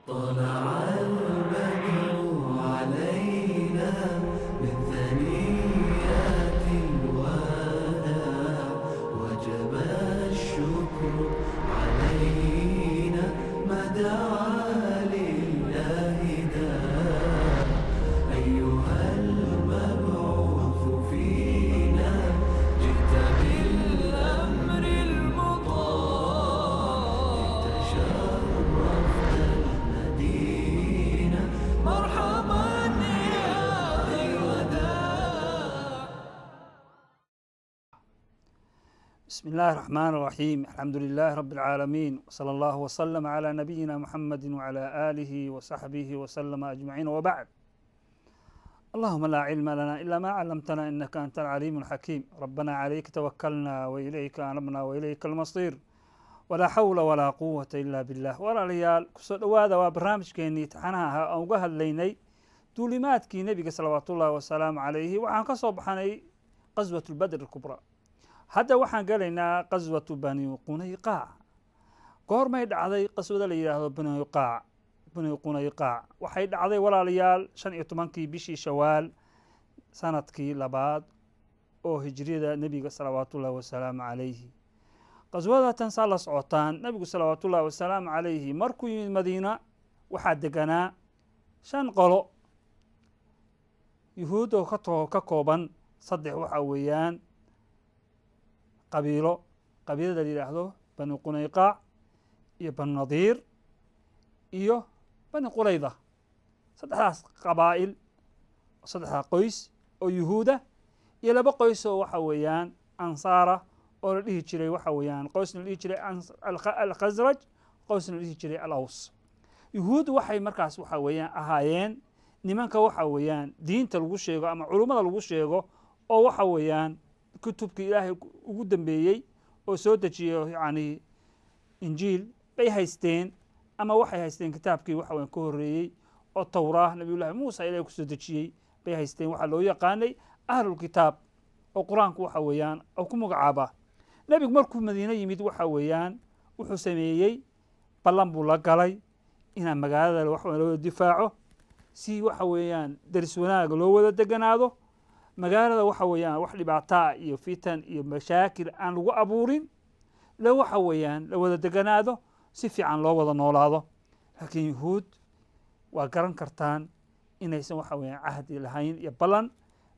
طلع البدر علينا من ثنيات الوداع وجب الشكر علينا ما دعا لله داع أيها المبعوث فينا جئت بالأمر المطاع تشرفت المدينة مرحبا يا خير داع. بسم الله الرحمن الرحيم. الحمد لله رب العالمين، وصلى الله وسلم على نبينا محمد وعلى آله وصحبه وسلم أجمعين، وبعد. اللهم لا علم لنا إلا ما علمتنا إنك أنت العليم الحكيم. ربنا عليك توكلنا وإليك أنبنا وإليك المصير ولا حول ولا قوة إلا بالله. walaalyaal kusoo dhowaada waa barnaamijkeenii taxanaha ahaa aan uga hadlaynay duulimaadkii nebiga salawaatullaahi wasalaamu calayhi. waxaan ka soo baxnay qaswatu badr alkubraa. hadda waxaan gelaynaa qaswatu bani qunayqaac. goormay dhacday qaswada la yidhaahdo bani qunayqaac? waxay dhacday walaalayaal 15 bishii shawaal sanadkii labaad oo hijriyada nebiga salawaatullaahi wasalaamu calayhi. qaswadatan saa la socotaan, nebigu salawaatullaahi wasalaamu calayhi markuu yimid madiina waxaa deganaa 5 qolo yuhuud oo ka kooban 3 waxa weeyaan qabiilada la yidhaahdo bani qunayqaac iyo bani nadiir iyo bani qurayda. 3daas qabaa'il, 3 qoys oo yuhuuda iyo 2 qoys oo waxa weeyaan ansaara oo la dhihi jiray waxa weeyaan qoysna la dhihi jiray alkhasraj, qoysna la dhihi jiray alaws. yuhuud waxay markaas waxa weeyaan ahaayeen nimanka waxa weeyaan diinta lagu sheego ama culummada lagu sheego oo waxa weeyaan kutubkii ilaahay ugu dambeeyey oo soo dejiyey yacni injiil bay haysteen, ama waxay haysteen kitaabkii waxa weeyaan ka horreeyey oo towraah nabiyullaahi muusa ilaahay ku soo dejiyey bay haysteen. waxaa loo yaqaanay ahlulkitaab oo qur-aanku waxa weeyaan oo ku magacaaba. nebigu markuu madiine yimid waxa weeyaan wuxuu sameeyey ballan buu la galay inaan magaalada wax loo wada difaaco, si waxa weeyaan daris wanaaga loo wada deganaado, magaalada waxa weeyaan wax dhibaataa iyo fitan iyo mashaakil aan lagu abuurin, waxa weeyaan la wada deganaado, si fiican loo wada noolaado. laakiin yuhuud waa garan kartaan inaysan waxa weeyaan cahdi lahayn iyo ballan,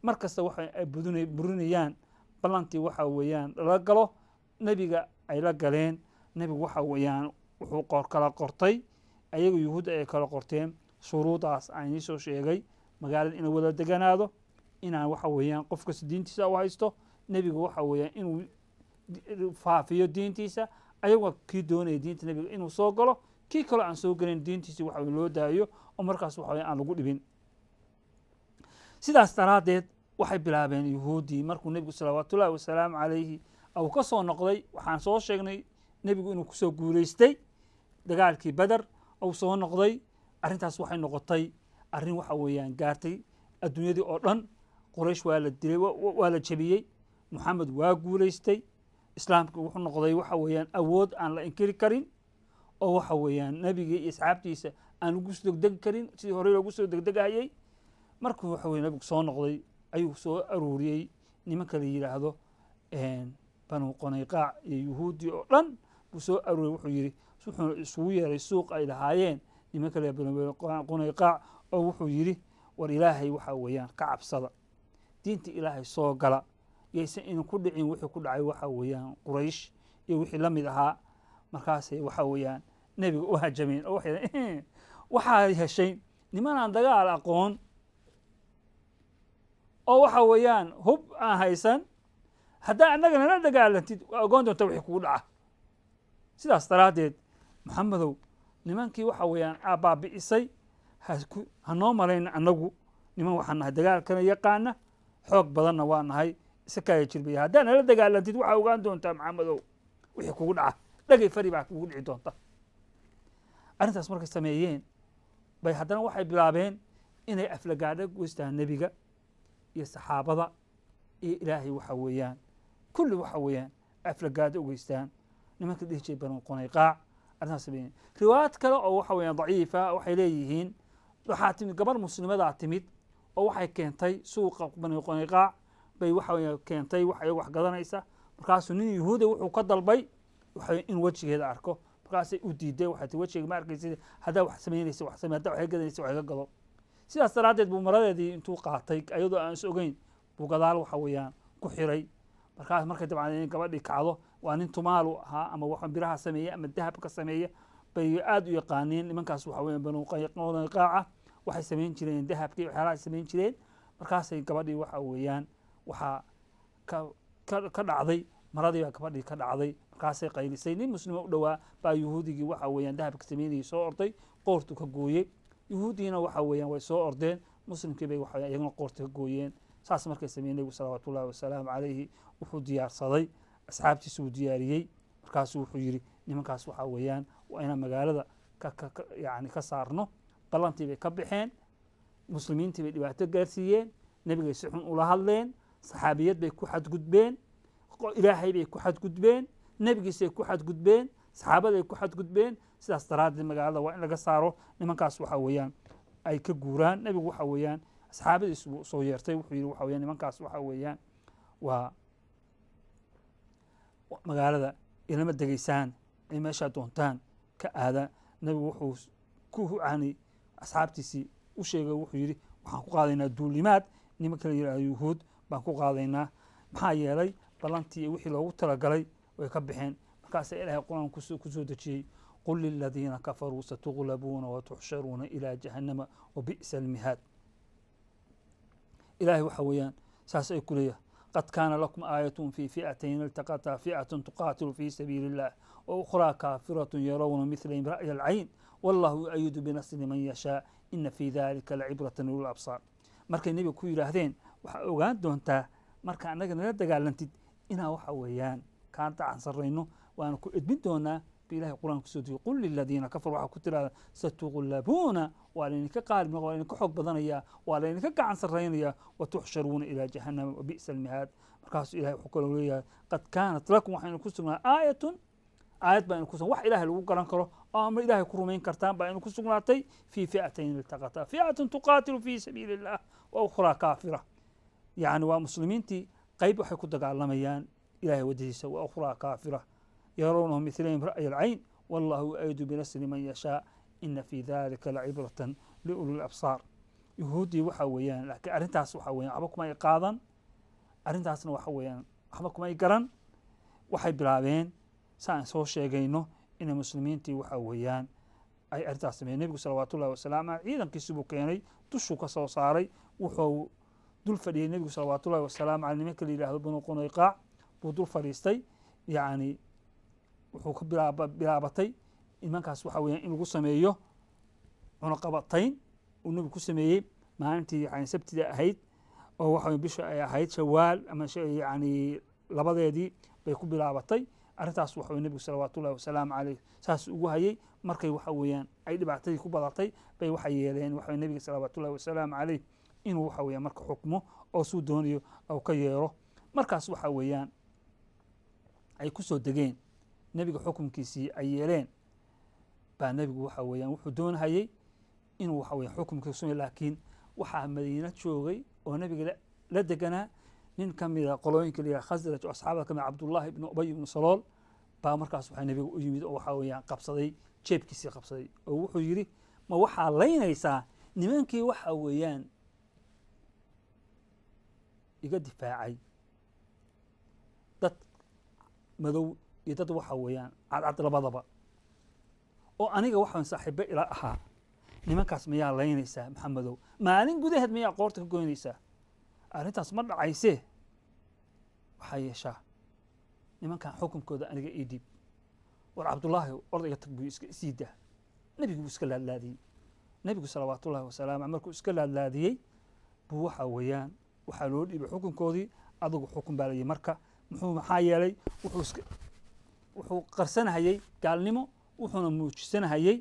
markasta waxa ay burinayaan ballantii waxa weeyaan lala galo. nebiga ay la galeen, nebigu waxa weeyaan wuxuu kala qortay, ayaga yuhuud ay kala qorteen shuruudaas aan ii soo sheegay, magaalada inay wada deganaado, inaan waxa weeyaan qof kasta diintiisa u haysto, nebigu waxa weeyaan inuu faafiyo diintiisa, ayagoo kii doonaya diinta nebiga inuu soo galo, kii kaloo aan soo gelin diintiisi waxa loo daayo oo markaas waxa weeyaan aan lagu dhibin. sidaas daraaddeed waxay bilaabeen yuhuuddii markuu nebigu salawaatullaahi wasalaamu calayhi uu ka soo noqday. waxaan soo sheegnay nebigu inuu kusoo guulaystay dagaalkii beder, uu soo noqday. arrintaas waxay noqotay arrin waxa weeyaan gaartay adduunyadii oo dhan. quraysh waa la dilay, waa la jebiyey. moxamed waa guulaystay. islaamka wuxuu noqday waxa weeyaan awood aan la inkiri karin, oo waxa weeyaan nebigii iyo asxaabtiisa aan lagu soo degdegi karin sidii horey loogu soo degdegayay. markuu waxa weeye nebigu soo noqday ayuu soo aruuriyey nimanka la yidhaahdo banu qunayqaac iyo yuhuuddii oo dhan buu soo aruuriyey. wuxuu yidhi wuxuu isugu yeeray suuq ay lahaayeen nimanka la banu qunayqaac, oo wuxuu yidhi war ilaahay waxa weeyaan ka cabsada, diinta ilaahay soo gala, yaysan idinku dhicin wixii ku dhacay waxa weeyaan quraysh iyo wixii la mid ahaa. markaasay waxa weeyaan nebiga u hajameen oo waxaa heshay nimanaan dagaal aqoon oo waxa weeyaan hub aan haysan, haddaa annaga nala dagaalantid waa ogoon doonta wixii kugu dhaca. sidaas daraaddeed maxamedow nimankii waxa weeyaan baabi'isay, ha noo malayna annagu niman waxaan nahay dagaalkana yaqaana, xoog badanna waa nahay, isa kaaya jirbaya. haddaa nala dagaalantid waxaa ogaan doontaa maxamedow wixii kugu dhaca, dhagay fari baa kugu dhici doonta. arrintaas markay sameeyeen bay haddana waxay bilaabeen inay aflagaadho goystaan nebiga iyo saxaabada iyo ilaahay waxa weeyaan kulli waxa weeyaan aflagaado u geystaan. nimanka dhihi jiray banu qunayqaac arrintaas sameeyeen. riwaayad kale oo waxa weeyaan daciifa waxay leeyihiin waxaa timid gabar muslimadaa timid oo waxay keentay suuqa bani qunayqaac bay waxa weeye keentay wax gadanaysa markaasuu nin yuhuuda wuxuu ka dalbay waxa in wejigeeda arko markaasay u diiday waxay tii wejigeega ma arkaysid haddaa wax samaynaysa wax samey haddaa wax gadanaysa wax iga gado sidaas daraaddeed buu maradeedii intuu qaatay iyadoo aan is ogeyn buu gadaal waxa weeyaan ku xiray markaas markay dabcan in gabadhii kacdo waa nin tumaalu ahaa ama wax biraha sameeya ama dahab ka sameeya bay aad u yaqaaneen nimankaas waxa weeyaan banu qunayqaaca waxay samayn jireen dahabkii waxyaalaha samayn jireen markaasay gabadhii waxa weeyaan waxaa ka dhacday maradii baa gabadhii ka dhacday markaasay qaylisay nin muslima u dhowaa baa yuhuudigii waxa weeyaan dahabka samaynayay soo orday qoortu ka gooyey yuhuudiina waxa weeyaan way soo ordeen muslimkii bay waxa iyaguna qoorta ka gooyeen saas markay sameeyeen nebigu salawaatu ullahi wasalaamu calayhi wuxuu diyaarsaday asxaabtiisa uu diyaariyey markaasuu wuxuu yidhi nimankaas waxa weeyaan waa inaan magaalada yani ka saarno ballantii bay ka baxeen muslimiintii bay dhibaato gaarsiiyeen nebigay si xun ula hadleen saxaabiyad bay ku xadgudbeen ilaahay bay ku xadgudbeen nebigiisay ku xadgudbeen saxaabaday ku xadgudbeen sidaas daraaddeed magaalada waa in laga saaro nimankaas waxa weeyaan ay ka guuraan nebigu waxa weeyaan asxaabadiis buu soo yeertay wuxuu yidhi waxa weeyaan nimankaas waxa weeyaan waa magaalada ilama degaysaan ay meeshaa doontaan ka aada nebigu wuxuu ku yani asxaabtiisii u sheegay wuxuu yidhi waxaan ku qaadaynaa duulimaad nimanka la yidhahdo yuhuud baan ku qaadaynaa maxaa yeelay ballantii iyo wixii loogu talagalay way ka baxeen markaasaa ilaahay qur-aan kusoo dejiyey qul liladiina kafaruu satuglabuuna watuxsharuuna ilaa jahannama wabi'sa almihaad ilaahay waxa weeyaan saas ay ku leeyahay qad kaana lakum aayatun fii fi'atayn iltaqataa fi'atun tuqaatilu fii sabiili illah وأخرى كافرة يرون مثلهم رأي العين والله يؤيد بنصره من يشاء إن في ذلك لعبرة لأولي الأبصار markay nebiga ku yidhaahdeen waxaa ogaan doontaa marka annaga nala dagaalantid inaa waxa weeyaan kaan dacan sarrayno waana ku edbin doonaa bi ilahay qur-aan kusoo degay qul liladiina kafaruu waxaa ku tirahda satuglabuuna waa laydinka qaalib noqo waa laydinka xoog badanayaa waa laydinka gacan sarraynayaa watuxsharuuna ilaa jahannama wabi'sa almihaad markaasuu ilahay wuxuu kaloo leeyahay qad kaanat lakum waxaynu ku sugnaa aayatun aayad baa inu ku sugan wax ilaahay lagu garan karo oo ama ilaahay ku rumayn kartaan baa inu ku sugnaatay fii fi'atayn iltaqataa fi'atun tuqaatilu fii sabiili illah wa ukhraa kaafira yani waa muslimiintii qayb waxay ku dagaalamayaan ilahay wajhiisa wa ukhraa kaafira yarawnahu milayhim ra'ya alcayn wallahu yu'ayidu binasri man yashaa ina fii dalika lacibratan liuli labsaar yuhuuddii waxa weeyaan laakiin arrintaas waxa weyan waxba kuma ay qaadan arrintaasna waxa weeyaan waxba kuma ay garan waxay bilaabeen saan soo sheegayno inay muslimiintii waxa weeyaan ay arrintaas sameeyeen nebigu salawaatu ullahi wasalaamu aleyh ciidankiisi buu keenay dushuu ka soo saaray wuxuu dul fadhiyey nebigu salawaatu ullahi wasalaamu aleyh nimanka la yidhahdo banu qunayqaac buu dul fadhiistay yacni wuxuu ka bilaabatay nimankaas waxa weeyaan in lagu sameeyo cunaqabatayn uu nebigu ku sameeyey maalintii yani sabtida ahayd oo waxa bisha ay ahayd shawaal ama yani labadeedii bay ku bilaabatay arrintaas waxa nebigu salawaatu ullahi wasalaamu caleyh saas ugu hayay markay waxa weeyaan ay dhibaatadii ku badatay bay waxay yeeleen waxa nebiga salawaatu ullahi wasalaamu caleyh inuu waxa weeyaan marka xukmo oo suu doonayo ou ka yeero markaas waxa weeyaan ay ku soo degeen nebiga xukumkiisii ay yeeleen baa nebigu waxa weeyaan wuxuu doonahayey inuu waxa weeyaan xukumka sunya laakiin waxaa madiina joogay oo nebiga la deganaa nin ka mida qolooyinka la yidhaha khasraj oo asxaabada ka mida cabdullahi ibnu ubay ibnu salool baa markaas waxaa nebiga u yimid oo waxaa weeyaan qabsaday jeebkiisii qabsaday oo wuxuu yidhi ma waxaa laynaysaa nimankii waxa weeyaan iga difaacay dad madow iyo dad waxa weeyaan cadcad labadaba oo aniga waxaan saaxiibo ila ahaa nimankaas mayaa laynaysaa maxamedow maalin gudaheed mayaa qoorta ka goynaysaa arrintaas ma dhacaysee waxaa yeeshaa nimankan xukunkooda aniga ii dhiib war cabdullaahi ordayga tag buu iska sii daa nebigu buu iska laadlaadiyey nebigu salawaatu ullahi wasalaamu aleyh markuu iska laadlaadiyey buu waxa weeyaan waxaa loo dhiibay xukunkoodii adigu xukun baa layii marka maxaa yeelay wuxuu qarsanahayey gaalnimo wuxuuna muujisanahayey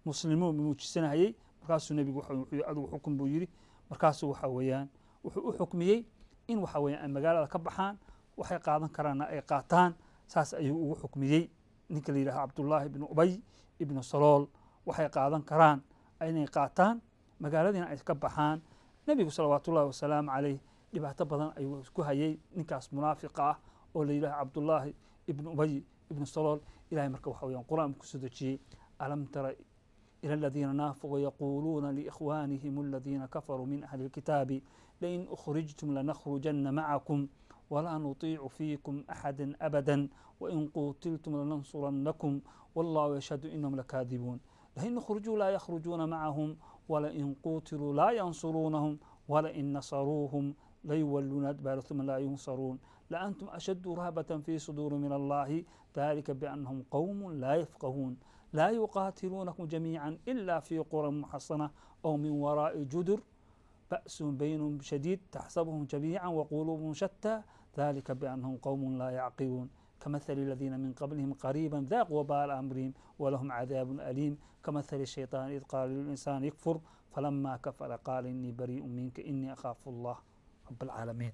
muslimnimo muujisanahayey markaasuu nebigu wuxuu adigu xukun buu yidhi markaasuu waxa weeyaan wuxuu u xukmiyey in waxa weeyaan ay magaalada ka baxaan waxay qaadan karaanna ay qaataan saas ayuu ugu xukmiyey ninka la yidhahdo cabdullaahi ibnu ubay ibnu salool waxay qaadan karaan inay qaataan magaaladiina ay ka baxaan. nebigu salawaatu ullahi wasalaamu caleyh dhibaato badan ayuu isku hayay ninkaas munaafiqa ah oo la yidhahdo cabdullaahi ibnu ubay ibnu salool. ilahay marka waxa weyaan qur'aan kusoo dejiyey alam tara إلى الذين نافقوا يقولون لإخوانهم الذين كفروا من أهل الكتاب لئن أخرجتم لنخرجن معكم ولا نطيع فيكم أحدا أبدا وإن قتلتم لننصرنكم والله يشهد إنهم لكاذبون لئن أخرجوا لا يخرجون معهم ولئن قتلوا لا ينصرونهم ولئن نصروهم ليولون الأدبار ثم لا ينصرون لأنتم أشد رهبة في صدور من الله ذلك بأنهم قوم لا يفقهون لا يقاتلونكم جميعا إلا في قرى محصنة أو من وراء جدر بأس بينهم شديد تحسبهم جميعا وقلوبهم شتى ذلك بأنهم قوم لا يعقلون كمثل الذين من قبلهم قريبا ذاقوا وبال أمرهم ولهم عذاب أليم كمثل الشيطان إذ قال للإنسان يكفر فلما كفر قال إني بريء منك إني أخاف الله رب العالمين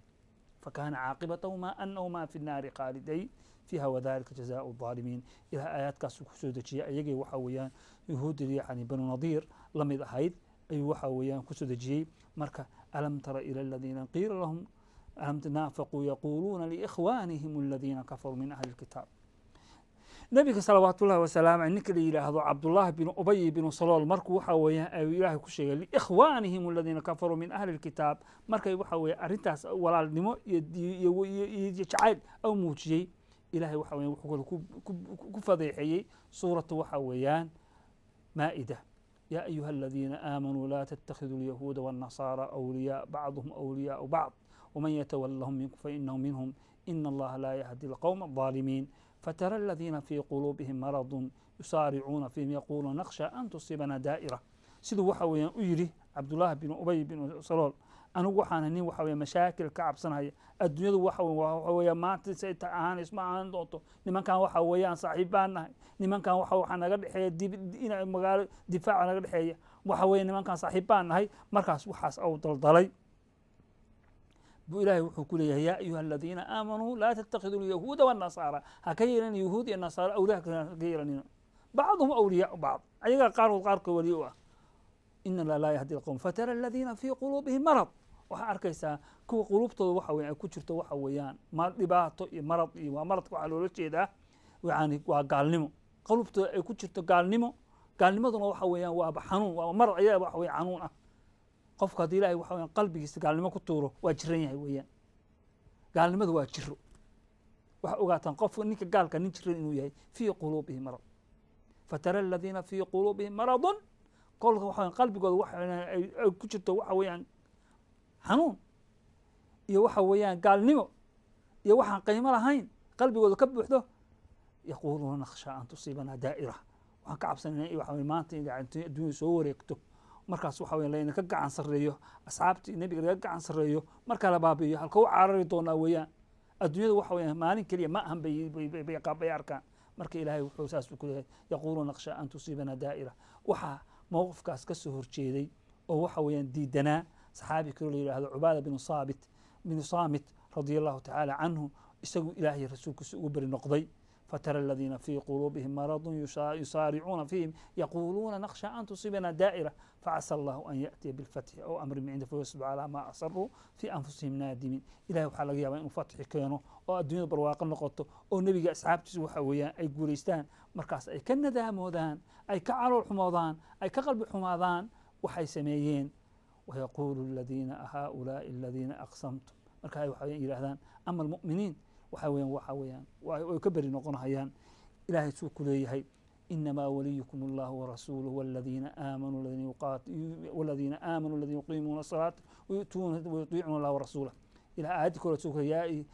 فكان عاقبتهما أنهما في النار خالدين فيها وذلك جزاء الظالمين. إلى آيات كاسو كسو دجيه أيغي waxa weeyaan yahuudi yani banu nadiir lamid ahayd ay waxa weeyaan kusoo dejiyey. marka alam tara ila alladhina qila lahum alam tanafaqu yaquluna li ikhwanihim alladhina kafaru min ahli alkitab. nabiga salawaatullahi wasalaamu calayhi ninka la yiraahdo cabdullaahi bin ubay bin salool markuu waxa weeyaan ay ilaahay ku sheegay li ikhwanihim alladhina kafaru min ahli alkitab markay waxa weeyaan arintaas walaalnimo iyo jacayl oo muujiyay إلهي وحويان وحول كفضيحي سورة وحويان مائدة يا أيها الذين آمنوا لا تتخذوا اليهود والنصارى أولياء بعضهم أولياء بعض ومن يتولهم منكم فإنه منهم إن الله لا يهدي القوم الظالمين فترى الذين في قلوبهم مرض يسارعون فيهم يقولون نخشى أن تصيبنا دائرة سيدو وحويان أيري عبد الله بن أبي بن سلول أنا وحنا نين وحوي مشاكل كعب سنة الدنيا وحوي ما تسيت عن اسمع عن دوتو لمن كان وحوي عن صاحبنا لمن كان وحوي حنا قد حي دي مقال دفاع عن قد حي وحوي لمن كان صاحبنا هاي مركز وحاس أو ضلضلي بإلهي وحكول يا أيها الذين آمنوا لا تتخذوا اليهود والنصارى هكيرا اليهود والنصارى أولئك كيرا بعضهم أولياء بعض أيها قارك وليوا إن الله لا يهدي القوم فترى الذين في قلوبهم مرض waxaa arkaysaa kuwa qulubtooda waxa weeyaan ay ku jirto waxa weeyaan dhibaato iyo marad iyo waa maradka waxaa loola jeedaa yani waa gaalnimo qulubtooda ay ku jirto gaalnimaduna waxa weeyaan waa xanuun waa marad ayaa waxa weeyaan xanuun ah qofka haddii ilaahay waxa weeyaan qalbigiisa gaalnimo ku tuuro waa jiran yahay weeyaan gaalnimadu waa jiro waxa ogaataan qofka ninka gaalka nin jiran inuu yahay fii quluubihim marad fatara aladiina fii quluubihim maradun kolka waxa weeyaan qalbigooda waxa ay ku jirto waxa weeyaan xanuun iyo waxa weeyaan gaalnimo iyo waxaan qiimo lahayn qalbigooda ka buuxdo yaquuluuna nakhshaa an tusiibanaa daa'ira waxaan ka cabsanaynaa waxa weeyaan maanta in adduunya soo wareegto markaas waxa weeyaan layna ka gacan sarreeyo asxaabtii nebiga laga gacan sarreeyo marka la baabi'iyo halka u carari doonaa weeyaan adduunyada waxa weeyaan maalin keliya ma ahan bay arkaan marka ilaahay wuxuu saas ku leeyahay yaquuluuna nakhshaa an tusiibanaa daa'ira waxaa mowqifkaas ka soo horjeeday oo waxa weeyaan diidanaa صحابي كله يلاهذ عبادة بن صامت رضي الله تعالى عنه استجوا إلهي رسولك سؤبر النقضي فترى الذين في قلوبهم مرض يصارعون فيهم يقولون نخشى أن تصيبنا دائرة فعسى الله أن يأتي بالفتح أو أمر من عنده فيصبح على ما أصروا في أنفسهم نادمين إلهي وحال قيامة إنه فتح كانوا أو الدنيا برواق النقطة أو النبي أصحاب تسوح ويا أي قوليستان مركز أي كالندام ودان أي كعرو الحماضان أي كقلب الحماضان وحي سميين ويقول الذين هؤلاء الذين أقسمتم marka ay waxa yiraahdaan ama almu'miniin waxa weeyaan way ka bari noqonayaan ilaahay suu ku leeyahay inma waliyukum allah wa rasuluhu walladina aamanu walladina aamanu alladina yuqimuna as-salata wa yuti'una allah wa rasulahu ila aayati kale suu yaay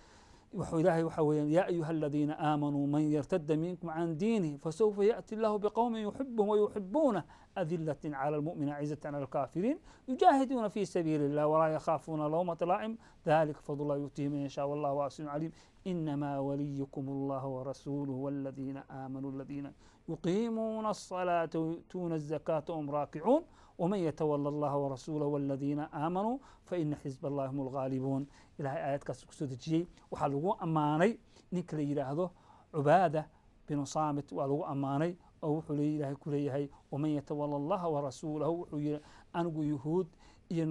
wuxuu ilaahay waxa weeyaan yaa ayuha alladina aamanuu man yartadda minkum can diinihi fasawfa ya'ti allahu biqawmin yuhibbuhum wa yuhibbuuna أذلة على المؤمن عزة على الكافرين يجاهدون في سبيل الله ولا يخافون لومة لائم ذلك فضل الله يؤتيه من يشاء والله واسع عليم إنما وليكم الله ورسوله والذين آمنوا الذين يقيمون الصلاة ويؤتون الزكاة وهم راكعون ومن يتولى الله ورسوله والذين آمنوا فإن حزب الله هم الغالبون إلى آيات كسودجي وحلقوا أماني نكري هذا عبادة binu saamit waa lagu ammaanay oo wuxuu ilaahay ku leeyahay waman yatawala allaha warasuulahu wuxuu yihi anigu yuhuud iyo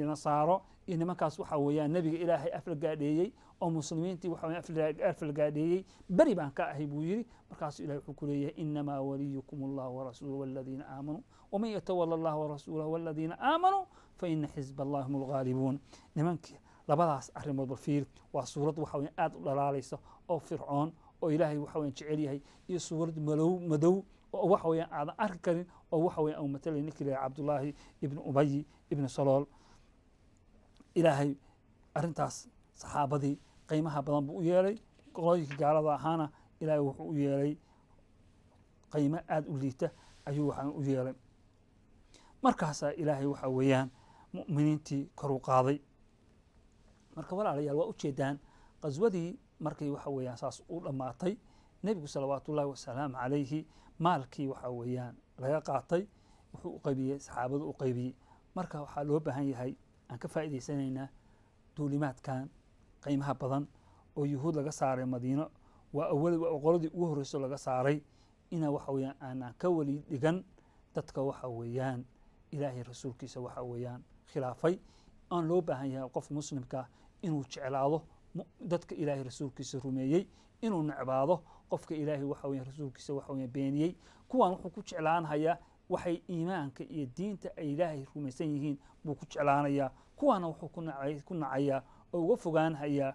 nasaaro iyo nimankaas waxa weeyaan nebiga ilaahay aflagaadheeyey oo muslimiintii waxa weeyaan aflagaadheeyey beri baan ka ahay buu yidhi markaasuu ilahay wuxuu ku leeyahay inamaa waliyukum allah warasuuluhu waladiina aamanuu waman yatawala allaha warasuulahu waladiina aamanuu faina xisba allahi hum lgaalibuun nimankii labadaas arrimood bal fiir waa suurad waxa weeyaan aad u dhalaalaysa oo fircoon oo ilaahay waxa weeyaan jecel yahay iyo suurad madow oo waxa weeyaan aadan arki karin oo waxa weeyaan uu matalay ninkii leeyahay cabdullaahi ibnu ubayi ibnu salool ilaahay arrintaas saxaabadii qiimaha badan buu u yeelay qolooyinkii gaalada ahaana ilaahay wuxuu u yeelay qiimo aada u liita ayuu waxaan u yeelay markaasaa ilaahay waxa weeyaan mu'miniintii kor u qaaday marka walaalayaal waa ujeedaan qaswadii markay waxa weeyaan saas u dhammaatay nebigu salawaatu ullahi wasalaamu calayhi maalkii waxa weeyaan laga qaatay wuxuu u qaybiyey saxaabadu u qaybiyey marka waxaa loo baahan yahay aan ka faa'iidaysanaynaa duulimaadkan qiimaha badan oo yuhuud laga saaray madiino waa qoladii ugu horreyso laga saaray ina waxa weeyaan aanaan ka weli dhigan dadka waxa weeyaan ilaahay rasuulkiisa waxa weeyaan khilaafay aan loo baahan yahay qof muslimka inuu jeclaado dadka ilaahay rasuulkiisa rumeeyey inuu necbaado qofka ilaahay waxa weeyaan rasuulkiisa waxa weeyaan beeniyey kuwan wuxuu ku jeclaanayaa waxay iimaanka iyo diinta ay ilaahay rumaysan yihiin buu ku jeclaanayaa kuwaana wuxuu ku nacayaa oo uga fogaanhayaa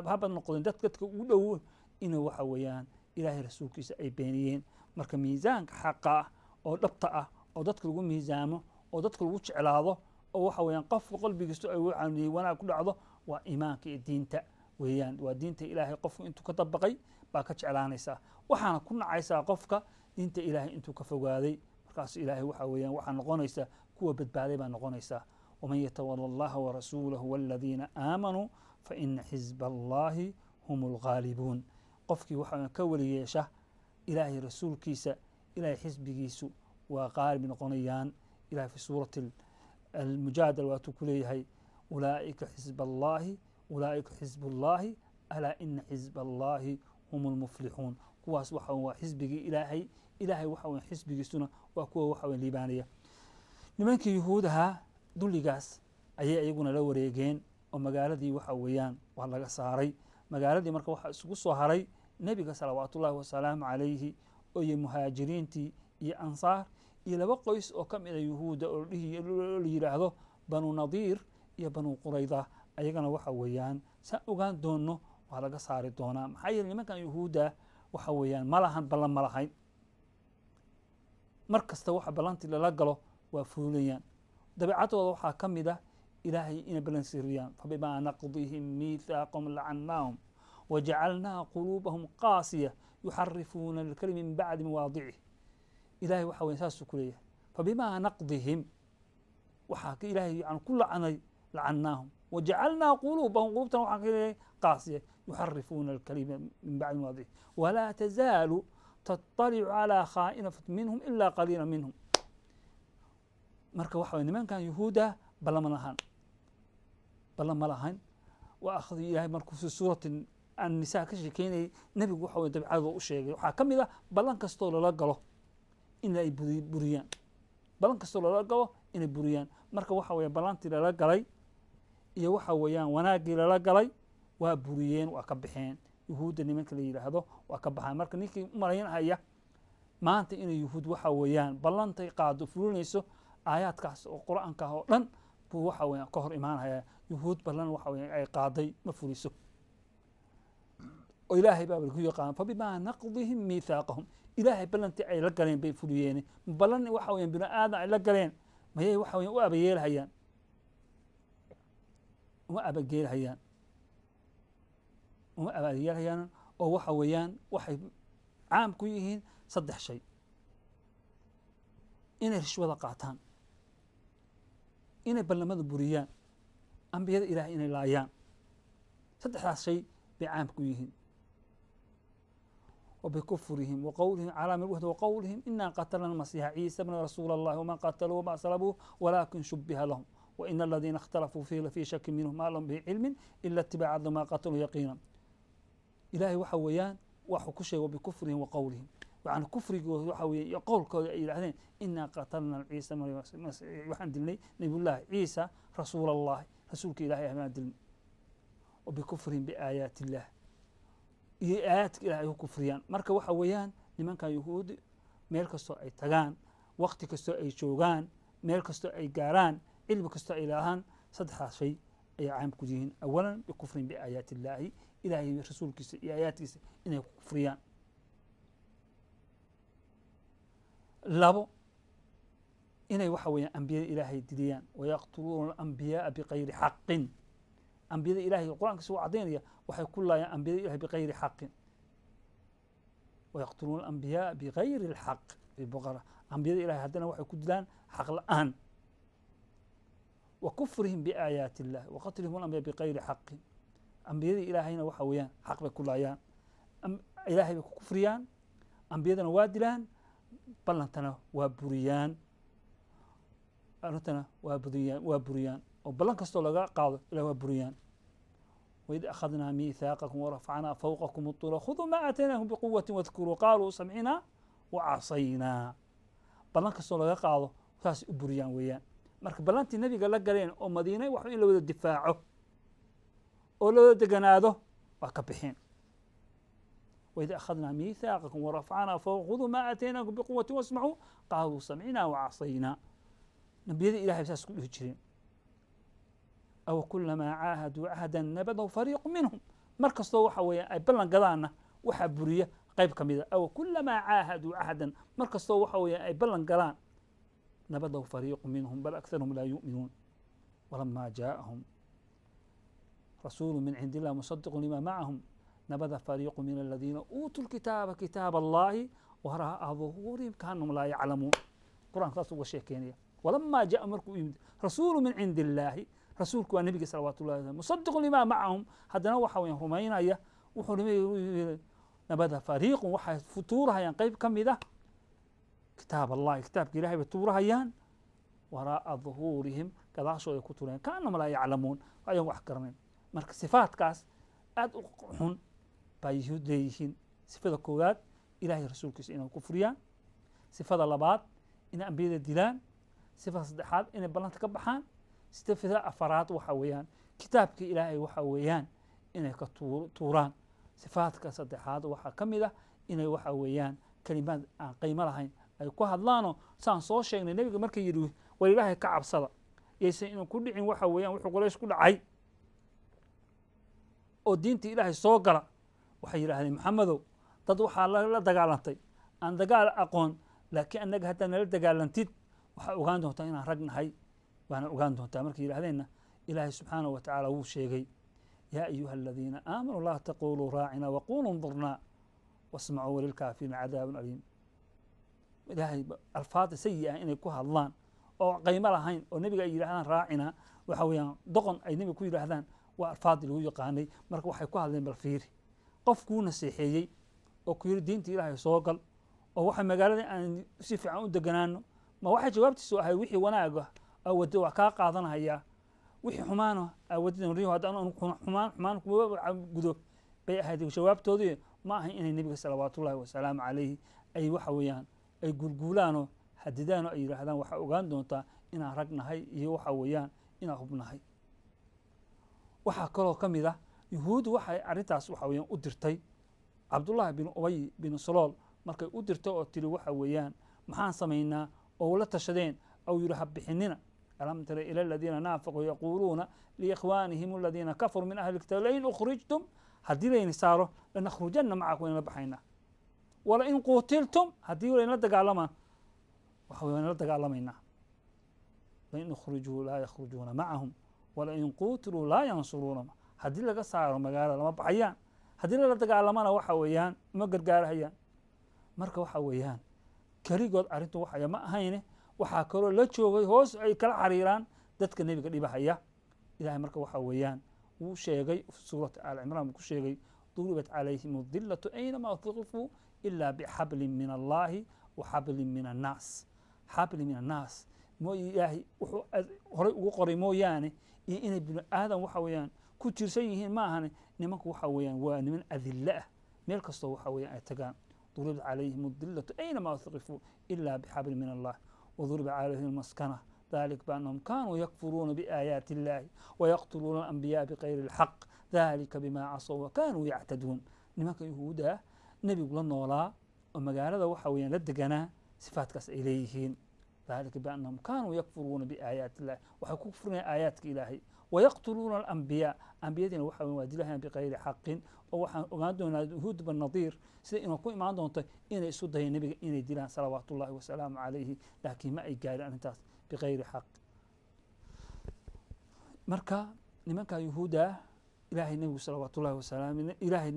haba noqdeen dadka ugu dhow inuu waxa weeyaan ilaahay rasuulkiisa ay beeniyeen marka miisaanka xaqa ah oo dhabta ah oo dadka lagu miisaamo oo dadka lagu jeclaado oo waxa weeyaan qofka qalbigiisu ay wanaag ku dhacdo waa iimaanka iyo diinta weeyaan waa diinta ilaahay qofku intuu ka dabaqay baa ka jeclaanaysaa waxaana ku nacaysaa qofka diinta ilaahay intuu ka fogaaday markaas ilaahay waxa weeyaan waxaa noqonaysaa kuwa badbaaday baa noqonaysaa waman yatawala allaha warasuulahu waladiina aamanuu faina xisba allahi hum lgaalibuun qofkii waxa ka weli yeesha ilaahay rasuulkiisa ilaahay xisbigiisu waa qaalib noqonayaan ilahay fi suurati almujaadala waatuu ku leeyahay ulaa'ika xisb allahi ulaa'ika xisbu llahi alaa ina xisba allahi hum lmuflixuun kuwaas waxa waa xisbigii ilaahay ilaahay waxa weya xisbigiisuna waa kuwa waxa weya liibaanaya nimankii yuhuudaha dulligaas ayay iyaguna la wareegeen oo magaaladii waxa weeyaan waa laga saaray magaaladii marka waxaa isugu soo haray nebiga salawaatu ullahi wasalaamu calayhi oo iyo muhaajiriintii iyo ansaar iyo laba qoys oo ka mida yuhuudda oo la yidhaahdo banu nadiir iyo banu qurayda ayagana waxa weeyaan saan ogaan doonno waa laga saari doonaa maxaa yeele nimankan yuhuudda waxa weeyaan ma lahan ballan ma lahayn mar kasta waxa ballantii lala galo waa fuulayaan dabeecadooda waxaa ka mid ah ilaahay inay ballan siriyaan fabimaa naqdihim miithaaqahum lacannaahum wajacalnaa quluubahum qaasiya yuxarifuuna alkalima min bacdi mawaadicih ilahay waxa weya saasuu ku leeyahay fabimaa naqdihim waxaa ilaahay yani ku lacannaahum wajacalnaa quluubahum qulubtana waxaan ka leeyahay qaasiya yuxarifuuna alkalima min bacdi mawaadicih walaa tazaalu taطalicu calaa khaa'inati minhum ilaa qaliila minhum marka waxa way nimankan yuhuuda ballan ma lahayn waa akhdi ilahay markuu fi suurati annisa ka sheekeynayay nebigu waxa wey dabcadooda u sheegay waxaa ka mid ah ballan kastoo lala galo in ay buriyaan ballan kastoo lala galo inay buriyaan marka waxa weya ballantii lala galay iyo waxa weeyaan wanaaggii lala galay waa buriyeen waa ka baxeen yuhuudda nimanka la yidhaahdo waa ka baxaan marka ninkii u malaynhaya maanta inay yuhuud waxa weeyaan ballantay qaado fulinayso aayaadkaas oo qur-aanka oo dhan buu waxa weeyaan ka hor imaanaya yuhuud ballan waxa weeyaan ay qaaday ma fuliso oo ilaahay baa ku yaqaan fabimaa naqdihim miithaaqahum ilaahay ballantii ay la galeen bay fuliyeen ballan waxa weeyaan bini aadan ay la galeen mayay waxa weeyaan u abayeelhayaan uma abayeelhayaan oo waxa weeyaan waxay caam ku yihiin 3 shay inay rishwada qaataan inay ballamada buriyaan ambiyada ilaahay inay laayaan 3daas shay bay caam ku yihiin وبكفرهم وقولهم على من الوهد وقولهم إنا قتلنا المسيح عيسى بن رسول الله وما قتلوه وما صلبوه ولكن شبه لهم وإن الذين اختلفوا فيه لفي شك منه ما لهم به علم إلا اتباع ما قتلوا يقينا إلهي وحويان waxuu ku sheegay bikufrihim wa qowlihim yani kufrigooda waxa weeye iyo qowlkooda ay yidhahdeen inaa qatalna ciisa waxaan dilnay nabiyullaahi ciisa rasuul allahi rasuulka ilahay baan dilnay wa bikufrihim biaayaati illah iyo aayaadka ilahay ay ku kufriyaan marka waxa weeyaan nimankan yahuudi meel kastoo ay tagaan waqti kastoo ay joogaan meel kastoo ay gaaraan cilmi kastoo ay lahaan saddexdaas shay ayay caam ku yihiin awalan bikufrihim biaayaati illaahi ilahay rasuulkiisa iyo aayaadkiisa inay ku kufriyaan labo inay waxa weeyaan ambiyada ilaahay diliyaan wayaqtuluuna alambiyaaa bikayri xaqin ambiyada ilahay qur-aankiisa uu caddaynaya waxay ku laayaan ambiyada ilahay bikayri xaqin wayaqtuluuna alambiyaaa bikayri alxaq bibaqara ambiyada ilahay haddana waxay ku dilaan xaq la-aan wa kufrihim biaayaati illahi wa qatlihim alambiya bikayri xaqin ambiyada ilaahayna waxa weeyaan xaq bay ku laayaan ilaahay bay ku kufriyaan ambiyadana waa dilaan ballantana waa buriyaan arintana waa buriyaan oo ballan kastoo laga qaado ilah waa buriyaan waid akhadnaa miithaaqakum warafacnaa fawqakum اطuura khuduu maa aataynakum biquwati wadkuruu qaaluu samcinaa wacasaynaa ballan kastoo laga qaado saasay u buriyaan weeyaan marka ballantii nebiga la galeen oo madiine wax in la wada difaaco oo la wada deganaado waa ka bixeen waid akhadnaa miithaaqakum warafacnaa khuduu maa aataynakum biquwati wasmacuu qaaluu samcinaa wacasaynaa nabiyada ilahay saas ku dhihi jireen aw kulamaa caahaduu cahdan nabadahu fariiqu minhum mar kastoo waxa weeyaan ay ballan gadaanna waxaa buriya qayb ka mida aw kulamaa caahaduu cahdan mar kastoo waxa weeyaan ay ballan galaan nabadahu fariiqu minhum bal akharuhum laa yu'minuun walamaa jaaءahum rasuulu min cindi illah musadiqu lima macahum nabada fariiqu min aladiina uutuu lkitaaba kitaab allahi waraa'a duhuurihim kaanahum laa yaclamuun qur-aanka saas uga sheekeynaya walamaa jaa markuu yimid rasuulu min cindi illaahi rasuulku waa nebiga salawaatu llahi alay musadiqu limaa macahum haddana waxa weyan rumaynaya wuxuu nabada fariiqun waxay tuurahayaan qayb ka mid ah kitaab allahi kitaabka ilahay bay tuurahayaan waraa'a duhuurihim gadaashooday ku tuurayaan kaanahum laa yaclamuun ayaan wax garanayn marka sifaadkaas aad u xun baa yahuud leeyihiin sifada koowaad ilahay rasuulkiisa inay kufriyaan sifada labaad inay ambiyada dilaan sifada saddexaad inay ballanta ka baxaan sifada afaraad waxa weeyaan kitaabkii ilaahay waxa weeyaan inay ka tuuraan sifaadka saddexaad waxaa ka mid ah inay waxa weeyaan kelimaad aan qiimo lahayn ay ku hadlaanoo saan soo sheegnay nebiga markay yidhi war ilaahay ka cabsada yaysan inuu ku dhicin waxa weeyaan wuxuu quraysh ku dhacay oo diintii ilaahay soo gala waxay yidhaahdeen maxamedow dad waxaa la dagaalantay aan dagaal aqoon laakiin annaga haddaad nala dagaalantid waxaa ogaan doontaa inaan rag nahay waana ogaan doontaa markay yidhahdeenna ilaahay subxaanahu wa tacaala wuu sheegay yaa ayuha aladiina aamanuu laa taquluu raacina waquluu ndurnaa wasmacuu walilkaafiriina cadaabun aliim ilaahay alfaada sayi ah inay ku hadlaan oo qaymo lahayn oo nebiga ay yidhahdaan raacina waxa weeyaan doqon ay nebiga ku yidhaahdaan waa alfaadii lagu yaqaanay marka waxay ku hadleen bal fiiri qof kuu naseexeeyey oo ku yidhi diinta ilaahay soo gal oo waxa magaalada aan si fiican u deganaano ma waxay jawaabtiisu ahay wixii wanaaga awade waa kaa qaadanhayaa wixii xumaano awadid haddaan xumaan kuma gudo bay ahayd jawaabtoodii ma ahayn inay nebiga salawaatullahi wasalaamu calayhi ay waxa weeyaan ay gulguulaanoo hadidaanoo ay yidhaahdaan waxaa ogaan doontaa inaan rag nahay iyo waxa weeyaan inaan hub nahay waxaa kaloo ka mid ah yuhuuddu waxay arrintaas waxa weeyaan u dirtay cabdullaahi bin ubay bin salool markay u dirtay oo tiri waxa weeyaan maxaan samaynaa oo la tashadeen aw yidhi ha bixinina alam tara ila aladiina naafaquu yaquuluuna liikhwaanihim aladiina kafaruu min ahli kitaab lain ukhrijtum haddii layna saaro lanakhrujanna macakum waynala baxaynaa walain quutiltum haddii laynala dagaalamaan waxa waynala dagaalamaynaa lain ukhrijuu laa yakhrujuuna macahum walain quutiluu laa yansuruuna haddii laga saaro magaalada lama baxayaan haddii lala dagaalamana waxa weeyaan ma gargaarahayaan marka waxa weeyaan keligood arrintu waxaya ma ahayne waxaa kaloo la joogay hoos ay kala xariiraan dadka nebiga dhibahaya ilahay marka waxa weeyaan wuu sheegay suurata aal cimraan ku sheegay duribat calayhim adillatu aynamaa tuqifuu ila bixablin min allahi wa xablin min annaas xablin min annaas ilaahay wuxuu horay ugu qoray mooyaane iyo inay bini aadam waxa weeyaan ku jirsan yihiin ma ahane nimanku waxa weeyaan waa niman adilla ah meel kastoo waxa weeyaan ay tagaan duribat calayhim adillatu aynamaa uthqifuu ila bixabli min allah waduriba calayhim almaskana ذلك بأنهم كانوا يكفرون بآيات الله ويقتلون الأنبياء بغير الحق ذلك بما عصوا وكانوا يعتدون nimanka yahuuda nebigu la noolaa oo magaalada waxa weeyaan la deganaa sifaadkaas ay leeyihiin ذلك بأنهم كانوا يكفرون بآيات الله waxay ku kufrinayaan aayaadka ilaahay ويقتلون الأنبياء أنبيadina waxa weeyaan waa dilahaan بغayri xaqin oo waxaan ogaan doonaa yahuud ban nadiir sida inuu ku imaan doonto inay isu dayeen nebiga inay dilaan salawaatu ullahi wasalaamu calayhi laakiin ma ay gaarin arrintaas بغayri xaq marka nimanka yahuuda ilaahay nebigu salawaatu ullahi wasalaam ilaahay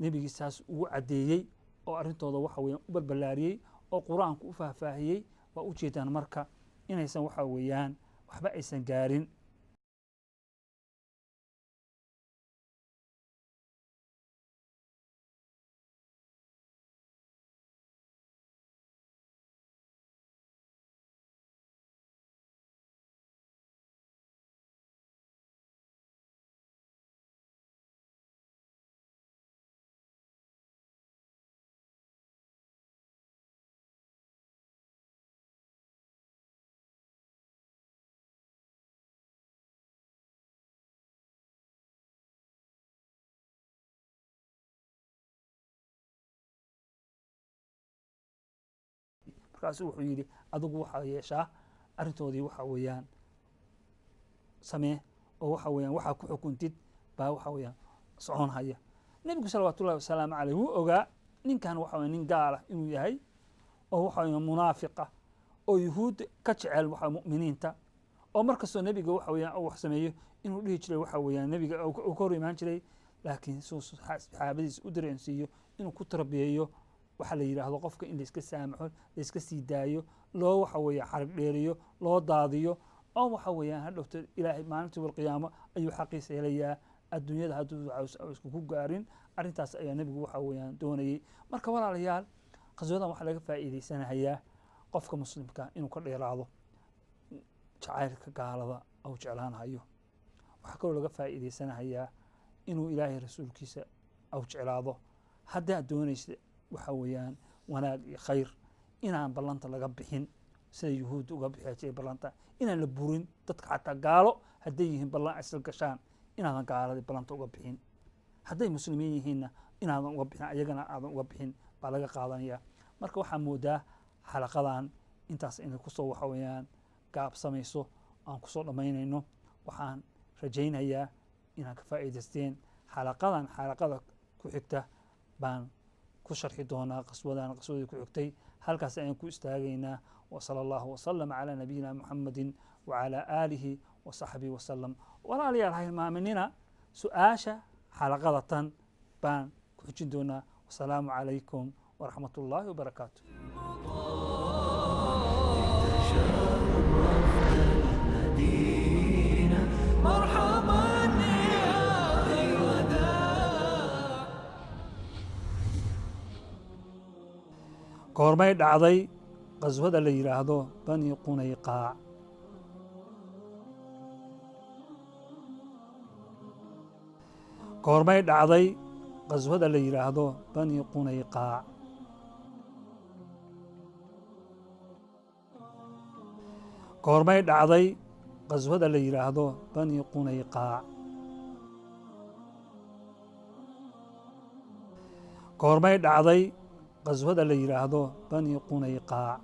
nebigiisaas ugu caddeeyey oo arrintooda waxa weeyaan u balballaariyey oo qur-aanku u faahfaahiyey waa u jeedaan marka inaysan waxa weeyaan waxba aysan gaarin markaasuu wuxuu yidhi adigu waxaa yeeshaa arrintoodii waxa weeyaan samee oo waxa weeyaan waxaa ku xukuntid baa waxa weeyaan socon haya nebigu salawaatu ullahi wasalaamu caleyh wuu ogaa ninkan waxa weya nin gaala inuu yahay oo waxa weeyaan munaafiqa oo yuhuud ka jecel waxa mu'miniinta oo markastoo nebiga waxa weeyaan uu wax sameeyo inuu dhihi jiray waxa weeyaan nebiga uu ka hor imaan jiray laakiin suu saxaabadiisa u dareensiiyo inuu ku tarbiyeeyo waxaa la yidhaahdo qofka in layska saamaxo layska sii daayo loo waxa weeyaan xarag dheeriyo loo daadiyo oo waxa weeyaan hadhowta ilaahay maalintii walqiyaamo ayuu xaqiisa helayaa adduunyada hadduu iskugu gaarin arrintaas ayaa nebigu waxa weeyaan doonayey marka walaalayaal qaswadan waxaa laga faa'iidaysanayaa qofka muslimka inuu ka dheeraado jacaylka gaalada ou jeclaanayo waxaa kaloo laga faa'iidaysanayaa inuu ilaahay rasuulkiisa ou jeclaado haddaad doonaysa waxa weeyaan wanaag iyo khayr inaan ballanta laga bixin sida yuhuudda uga bixi jiray ballanta inaan la burin dadka xataa gaalo hadday yihiin ballan isla gashaan inaadan gaaladii ballanta uga bixin hadday muslimiin yihiinna inaadan uga bixin ayagana aadan uga bixin baa laga qaadanaya marka waxaa moodaa xalaqadan intaas inay kusoo waxa weeyaan gaabsamayso aan kusoo dhammaynayno waxaan rajaynayaa inaan ka faa'iidaysteen xalaqada ku xigta baan ku sharxi doonaa qaswadii ku xigtay halkaas ayaan ku istaagaynaa وصلى الله وسلم على نبينا محمد وعلى آله وصحبه وسلم walaalayaal ha hilmaaminina su-aasha xalaqadatan baan ku xujin doonaa wasalaamu calaykum waraxmat ullaahi wabarakaatu goormay dhacday qaswada la yidhaahdo bani qunayqaac goormay dhacday qaswada la yidhaahdo bani qunayqaac goormay dhacday qaswada la yidhaahdo bani qunayqaac goormay dhacday qaswada la yidhaahdo bani qunayqaac